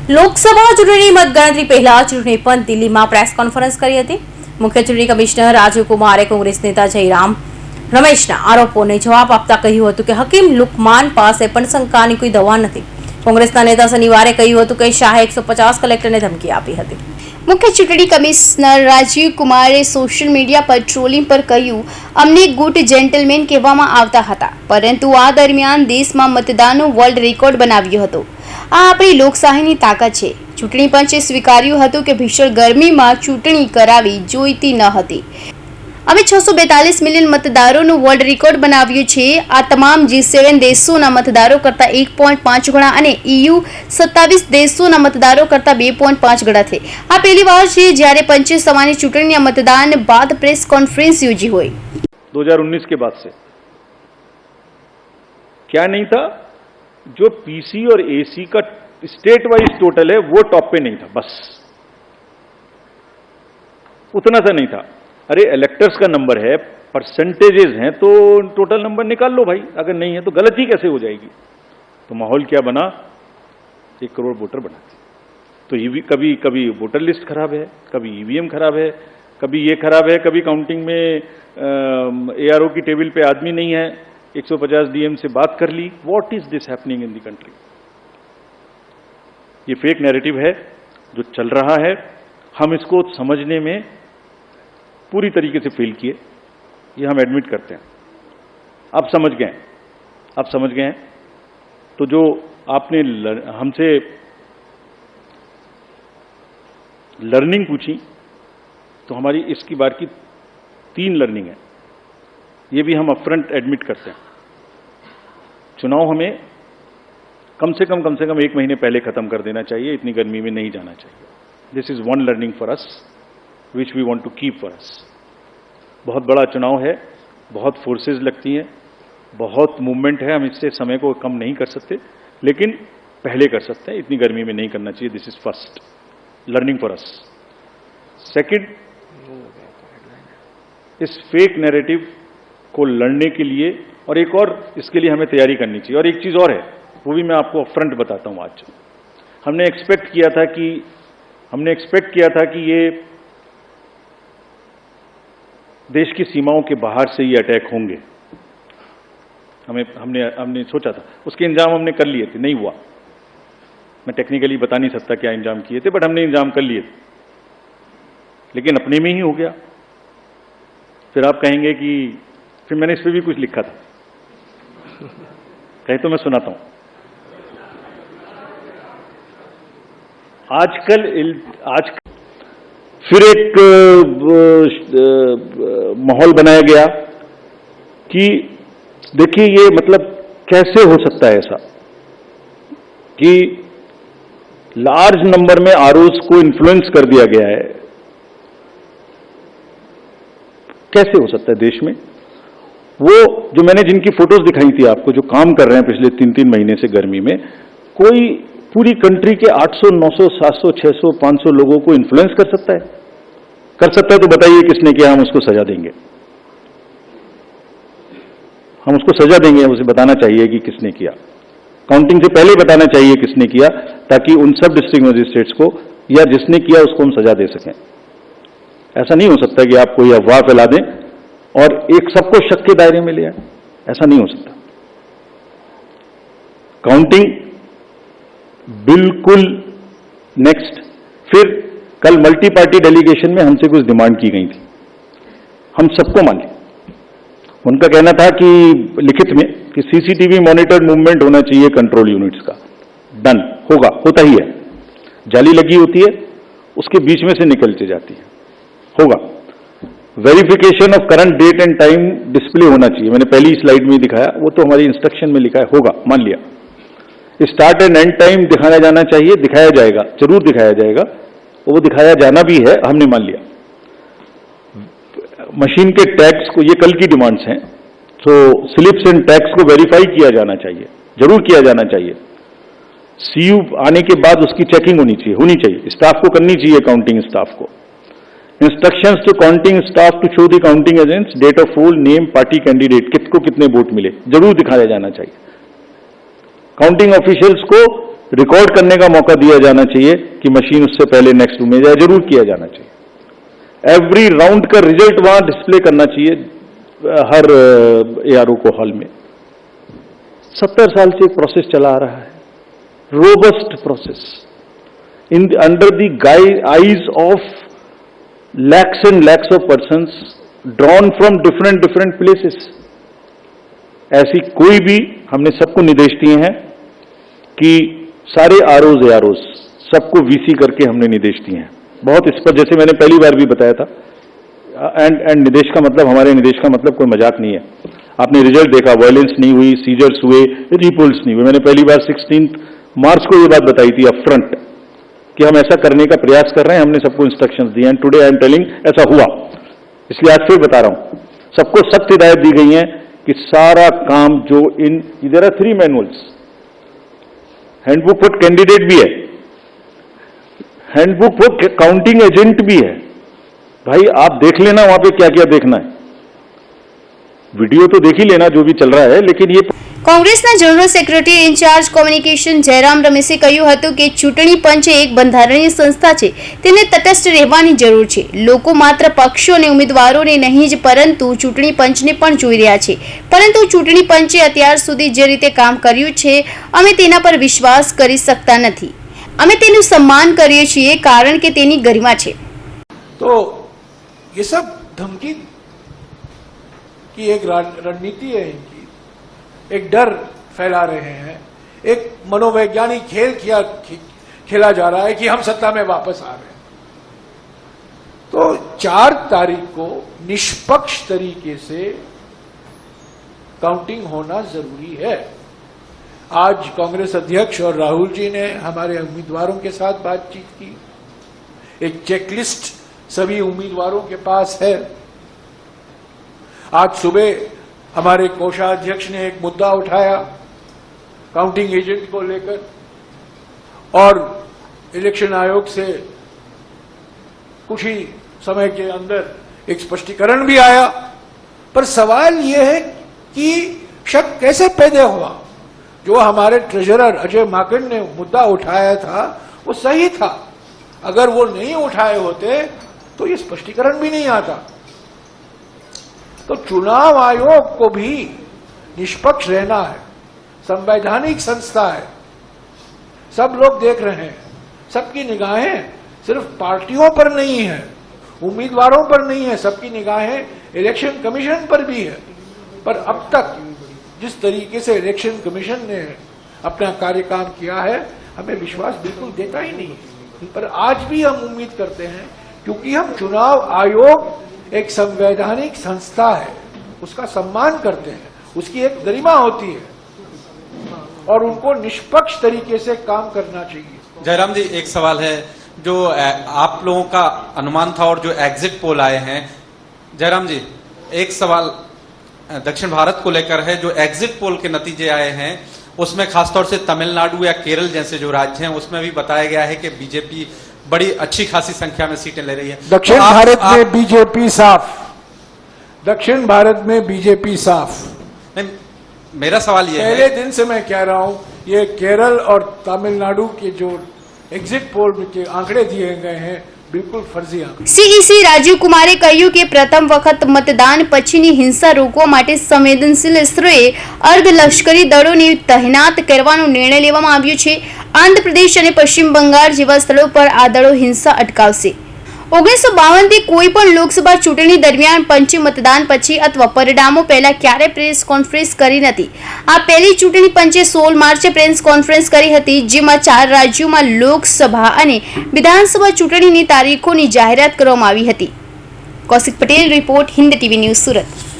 લોકસભા ચૂંટણી મતગણતરી પહેલા ચૂંટણી પંચ દિલ્હીમાં પ્રેસ કોન્ફરન્સ કરી હતી। મુખ્ય ચૂંટણી કમિશનર રાજીવ કુમારે કોંગ્રેસ નેતા જયરામ રમેશના આરોપોને જવાબ આપતા કહ્યું હતું કે હકીમ લુકમાન પાસે પણ શંકાની કોઈ દવા નથી। કોંગ્રેસના નેતા શનિવારે કહ્યું હતું કે શાહે 150 કલેક્ટરને ધમકી આપી હતી। મુખ્ય ચૂંટણી કમિશનર રાજીવ કુમારે સોશિયલ મીડિયા પર ટ્રોલિંગ પર કહ્યું, અમને ગુડ જેન્ટલમેન કહેવામાં આવતા હતા, પરંતુ આ દરમિયાન દેશમાં મતદાનનો વર્લ્ડ રેકોર્ડ બનાવ્યો હતો। આ આપણી લોકશાહીની તાકાત છે। ચૂંટણી પંચે સ્વીકાર્યું હતું કે ભીષણ ગરમીમાં ચૂંટણી કરાવી જોઈતી ન હતી। અમે 642 મિલિયન મતદારોનો વર્લ્ડ રેકોર્ડ બનાવ્યો છે। આ તમામ G7 દેશોના મતદારો કરતાં 1.5 ગણા અને EU 27 દેશોના મતદારો કરતાં 2.5 ગણા છે। આ પહેલી વાર છે જ્યારે પંચે સામાન્ય ચૂંટણીના મતદાન બાદ પ્રેસ કોન્ફરન્સ યોજી હોય। 2019 के बाद से क्या नहीं था, जो PC और AC का स्टेट वाइज टोटल है वो टॉप पे नहीं था, बस उतना सा नहीं था। अरे इलेक्टर्स का नंबर है, परसेंटेजेस हैं, तो टोटल नंबर निकाल लो भाई, अगर नहीं है तो गलती कैसे हो जाएगी। तो माहौल क्या बना, 1 करोड़ वोटर बना तो कभी कभी वोटर लिस्ट खराब है, कभी EVM खराब है, कभी ये खराब है, कभी काउंटिंग में ARO की टेबल पे आदमी नहीं है, 150 DM से बात कर ली। What is this happening in the country. ये फेक नैरेटिव है जो चल रहा है, हम इसको समझने में पूरी तरीके से फेल किए, ये हम एडमिट करते हैं। आप समझ गए हैं तो जो आपने हमसे लर्निंग पूछी, तो हमारी इसकी बार की 3 लर्निंग है, ये भी हम अपफ्रंट एडमिट करते हैं। चुनाव हमें कम से कम 1 महीने पहले खत्म कर देना चाहिए, इतनी गर्मी में नहीं जाना चाहिए। This is one learning for us which we want to keep for us. बहुत बड़ा चुनाव है, बहुत फोर्सेस लगती हैं, बहुत मूवमेंट है, हम इससे समय को कम नहीं कर सकते, लेकिन पहले कर सकते हैं, इतनी गर्मी में नहीं करना चाहिए। This is first learning for us. Second, इस फेक नैरेटिव को लड़ने के लिए और एक और इसके लिए हमें तैयारी करनी चाहिए। और एक चीज और है, वो भी मैं आपको अपफ्रंट बताता हूं। आज हमने एक्सपेक्ट किया था कि ये देश की सीमाओं के बाहर से ये अटैक होंगे, हमने सोचा था, उसके इंतजाम हमने कर लिए थे, नहीं हुआ। मैं टेक्निकली बता नहीं सकता क्या इंतजाम किए थे, बट हमने इंतजाम कर लिए थे, लेकिन अपने में ही हो गया। फिर आप कहेंगे कि फिर मैंने इस पर भी कुछ लिखा था, कहे तो मैं सुनाता हूं। आज फिर एक माहौल बनाया गया कि देखिए ये मतलब कैसे हो सकता है ऐसा कि लार्ज नंबर में आरओज को इन्फ्लुएंस कर दिया गया है। कैसे हो सकता है देश में। वो जो मैंने जिनकी फोटोज दिखाई थी आपको, जो काम कर रहे हैं पिछले 3-3 महीने से गर्मी में, कोई पूरी कंट्री के 800, 900, 700, 600, 500 लोगों को इन्फ्लुएंस कर सकता है? कर सकता है तो बताइए किसने किया, हम उसको सजा देंगे। हम उसको सजा देंगे, हम उसे बताना चाहिए कि किसने किया। काउंटिंग से पहले बताना चाहिए किसने किया, ताकि उन सब डिस्ट्रिक्ट मजिस्ट्रेट्स को या जिसने किया उसको हम सजा दे सकें। ऐसा नहीं हो सकता कि आप कोई अफवाह फैला दें और एक सबको शक के दायरे में ले आए, ऐसा नहीं हो सकता। काउंटिंग बिल्कुल नेक्स्ट। फिर कल मल्टी पार्टी डेलीगेशन में हमसे कुछ डिमांड की गई थी, हम सबको मान ली। उनका कहना था कि लिखित में कि CCTV मॉनिटर्ड मूवमेंट होना चाहिए कंट्रोल यूनिट्स का। डन, होगा, होता ही है। जाली लगी होती है, उसके बीच में से निकलती जाती है, होगा। Verification of current date and time display होना चाहिए, मैंने पहली स्लाइड में दिखाया, वो तो हमारी इंस्ट्रक्शन में लिखा है, होगा, मान लिया। स्टार्ट एंड एंड टाइम दिखाया जाना चाहिए, दिखाया जाएगा, जरूर दिखाया जाएगा, वो दिखाया जाना भी है, हमने मान लिया। मशीन के टैग्स को, ये कल की डिमांड्स हैं, तो स्लिप्स एंड टैग्स को वेरीफाई किया जाना चाहिए, जरूर किया जाना चाहिए। CU आने के बाद उसकी चेकिंग होनी चाहिए, स्टाफ को करनी चाहिए, काउंटिंग स्टाफ को। Instructions to counting staff to show the counting agents date of poll, name, party candidate, किसको कितने वोट मिले, जरूर दिखाया जाना चाहिए। काउंटिंग ऑफिशियल्स को रिकॉर्ड करने का मौका दिया जाना चाहिए कि मशीन उससे पहले नेक्स्ट रूम में जाए, जरूर किया जाना चाहिए। एवरी राउंड का रिजल्ट वहां डिस्प्ले करना चाहिए हर एआरओ को हॉल में। 70 साल से एक प्रोसेस चला आ रहा है, robust process in under the eyes of lakhs and lakhs of persons drawn from different places। ऐसी कोई भी, हमने सबको निर्देश दिए हैं कि सारे आरओज सबको वीसी करके हमने निर्देश दिए हैं, बहुत स्पष्ट, जैसे मैंने पहली बार भी बताया था। एंड निर्देश का मतलब, हमारे निर्देश का मतलब कोई मजाक नहीं है। आपने रिजल्ट देखा, वायलेंस नहीं हुई, सीजर्स हुए, रिपोल्स नहीं हुए। मैंने पहली बार 16 मार्च को ये बात बताई थी अप फ्रंट कि हम ऐसा करने का प्रयास कर रहे हैं, हमने सबको इंस्ट्रक्शंस दिए हैं। टुडे आई एम टेलिंग ऐसा हुआ, इसलिए आज फिर बता रहा हूं, सबको सख्त हिदायत दी गई है कि सारा काम जो there are 3 manuals, handbook for candidate भी है, हैंडबुक फॉर काउंटिंग एजेंट भी है। भाई आप देख लेना वहां पे क्या क्या देखना है, वीडियो तो देख ही लेना जो भी चल रहा है, लेकिन ये કોંગ્રેસના general secretary incharge communication Jairam રમેશે કહ્યું હતું કે ચૂંટણી પંચ એક બંધારણીય સંસ્થા છે, તેને તટસ્થ રહેવાની જરૂર છે। લોકો માત્ર પક્ષો અને ઉમેદવારોને નહીં જ પરંતુ ચૂંટણી પંચને પણ જોઈ રહ્યા છે, પરંતુ ચૂંટણી પંચે અત્યાર સુધી જે રીતે કામ કર્યું છે અમે તેના પર વિશ્વાસ કરી શકતા નથી। અમે તેનું સન્માન કરીએ છીએ કારણ કે તેની ગરિમા છે। तो ये सब धमकी की एक रणनीति है इनकी, एक डर फैला रहे हैं, एक मनोवैज्ञानिक खेल खेला जा रहा है कि हम सत्ता में वापस आ रहे हैं। तो 4 तारीख को निष्पक्ष तरीके से काउंटिंग होना जरूरी है। आज कांग्रेस अध्यक्ष और राहुल जी ने हमारे उम्मीदवारों के साथ बातचीत की, एक चेकलिस्ट सभी उम्मीदवारों के पास है। आज सुबह हमारे कोषाध्यक्ष ने एक मुद्दा उठाया काउंटिंग एजेंट को लेकर, और इलेक्शन आयोग से कुछ ही समय के अंदर एक स्पष्टीकरण भी आया। पर सवाल यह है कि शक कैसे पैदा हुआ? जो हमारे ट्रेजरर अजय माकन ने मुद्दा उठाया था वो सही था, अगर वो नहीं उठाए होते तो ये स्पष्टीकरण भी नहीं आता। तो चुनाव आयोग को भी निष्पक्ष रहना है, संवैधानिक संस्था है, सब लोग देख रहे हैं, सबकी निगाहें सिर्फ पार्टियों पर नहीं है, उम्मीदवारों पर नहीं है, सबकी निगाहें इलेक्शन कमीशन पर भी है। पर अब तक जिस तरीके से इलेक्शन कमीशन ने अपना कार्यकाम किया है, हमें विश्वास बिल्कुल देता ही नहीं। पर आज भी हम उम्मीद करते हैं, क्योंकि हम चुनाव आयोग एक संवैधानिक संस्था है, उसका सम्मान करते हैं, उसकी एक गरिमा होती है और उनको निष्पक्ष तरीके से काम करना चाहिए। जयराम जी, एक सवाल है, जो आप लोगों का अनुमान था और जो एग्जिट पोल आए हैं, जयराम जी एक सवाल दक्षिण भारत को लेकर है। जो एग्जिट पोल के नतीजे आए हैं उसमें खासतौर से तमिलनाडु या केरल जैसे जो राज्य हैं उसमें भी बताया गया है कि बीजेपी बड़ी अच्छी खासी संख्या में सीटें ले रही है। दक्षिण भारत में बीजेपी साफ, दक्षिण भारत में बीजेपी साफ। नहीं, मेरा सवाल ये है, पहले दिन से मैं कह रहा हूं, ये केरल और तमिलनाडु के जो एग्जिट पोल के आंकड़े दिए गए हैं बिल्कुल फर्जी आंकड़े। સીઈસી રાજીવ કુમારે કહ્યું કે પ્રથમ વખત મતદાન પછીની હિંસા રોકવા માટે સંવેદનશીલ સ્થળોએ અર્ધલશ્કરી દળોને તહેનાત કરવાનો નિર્ણય લેવામાં આવ્યો છે। આંધ્રપ્રદેશ અને પશ્ચિમ બંગાળ જેવા સ્થળો પર આ દળો હિંસા અટકાવશે। 1952 થી કોઈ પણ લોકસભા ચૂંટણી દરમિયાન પંચે મતદાન પછી અથવા પરિણામો પહેલા ક્યારે પ્રેસ કોન્ફરન્સ કરી નથી। આ પહેલી ચૂંટણી પંચે 16 માર્ચે પ્રેસ કોન્ફરન્સ કરી હતી, જેમાં 4 રાજ્યોમાં લોકસભા અને વિધાનસભા ચૂંટણીની તારીખોની જાહેરાત કરવામાં આવી હતી। Kaushik Patel report, Hind TV news, Surat.